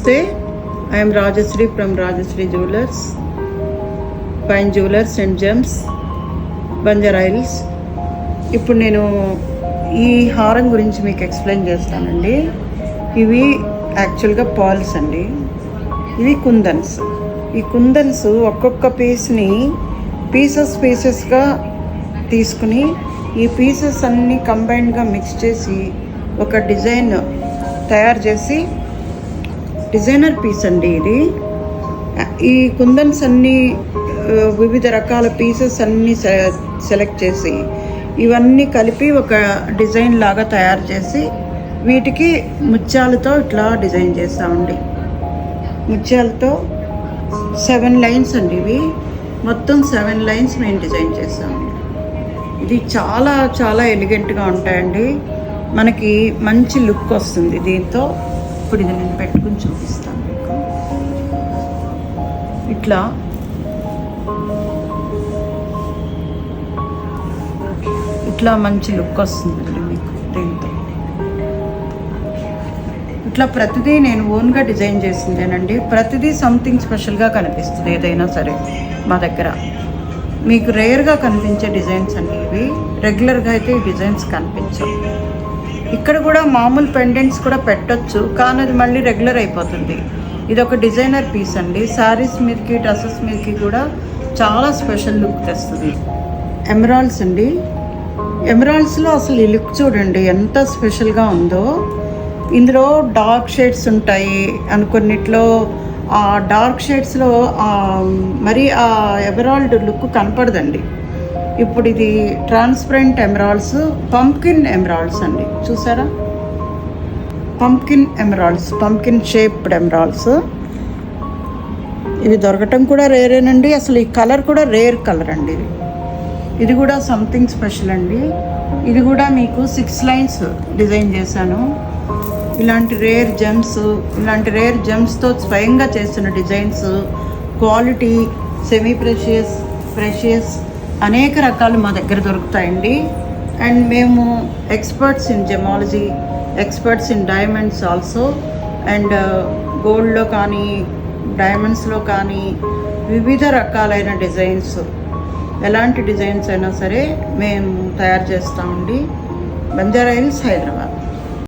Namaste, I am Rajashree from Rajashree Jewelers, Fine Jewelers and Gems, Banjara Hills. ఇప్పుడు నేను ఈ హారం గురించి మీకు ఎక్స్ప్లెయిన్ చేస్తానండి. ఇవి యాక్చువల్గా పాల్స్ అండి, ఇవి కుందన్స్. ఈ కుందన్స్ ఒక్కొక్క పీస్ని పీసెస్గా తీసుకుని ఈ పీసెస్ అన్నీ కంబైన్డ్గా మిక్స్ చేసి ఒక డిజైన్ తయారు చేసి, డిజైనర్ పీస్ అండి ఇది. ఈ కుందన్స్ అన్నీ వివిధ రకాల పీసెస్ అన్నీ సెలెక్ట్ చేసి ఇవన్నీ కలిపి ఒక డిజైన్ లాగా తయారు చేసి వీటికి ముత్యాలతో ఇట్లా డిజైన్ చేస్తామండి. ముత్యాలతో 7 లైన్స్ అండి, ఇవి మొత్తం 7 లైన్స్ మేము డిజైన్ చేస్తామండి. ఇది చాలా చాలా ఎలిగెంట్గా ఉంటాయండి, మనకి మంచి లుక్ వస్తుంది దీంతో. ఇప్పుడు ఇది నేను పెట్టుకుని చూపిస్తాను మీకు. ఇట్లా మంచి లుక్ వస్తుందండి మీకు దీంతో. ఇట్లా ప్రతిదీ నేను ఓన్గా డిజైన్ చేసిందేనండి. ప్రతిదీ సంథింగ్ స్పెషల్గా కనిపిస్తుంది ఏదైనా సరే మా దగ్గర. మీకు రేర్గా కనిపించే డిజైన్స్ అండి ఇవి, రెగ్యులర్గా అయితే ఈ డిజైన్స్ కనిపించవు. ఇక్కడ కూడా మామూలు పెండెంట్స్ కూడా పెట్టొచ్చు, కానీ అది మళ్ళీ రెగ్యులర్ అయిపోతుంది. ఇది ఒక డిజైనర్ పీస్ అండి, శారీస్ మీదకి డ్రెస్సెస్ మీదకి కూడా చాలా స్పెషల్ లుక్ తెస్తుంది. ఎమరాల్డ్స్ అండి, ఎమరాల్డ్స్లో అసలు ఈ లుక్ చూడండి ఎంత స్పెషల్గా ఉందో. ఇందులో డార్క్ షేడ్స్ ఉంటాయి కొన్నిట్లో. ఆ డార్క్ షేడ్స్లో మరి ఆ ఎమరాల్డ్ లుక్ కనపడదండి. ఇప్పుడు ఇది ట్రాన్స్పరెంట్ ఎమరాల్డ్స్, పంప్కిన్ ఎమరాల్డ్స్ అండి, చూసారా? Pumpkin emeralds, pumpkin shaped emeralds. ఇవి దొరకటం కూడా రేరేనండి. అసలు ఈ కలర్ కూడా రేర్ కలర్ అండి. ఇది కూడా సంథింగ్ స్పెషల్ అండి. ఇది కూడా మీకు 6 లైన్స్ డిజైన్ చేశాను. ఇలాంటి రేర్ జెమ్స్తో స్వయంగా చేస్తున్న డిజైన్స్, క్వాలిటీ, సెమీ ప్రెషియస్ అనేక రకాలు మా దగ్గర దొరుకుతాయండి. అండ్ మేము experts in gemology, experts in diamonds also. And గోల్డ్లో కానీ డైమండ్స్లో కానీ వివిధ రకాలైన డిజైన్స్, ఎలాంటి డిజైన్స్ అయినా సరే మేము తయారు చేస్తామండి. బంజారా హిల్స్, హైదరాబాద్.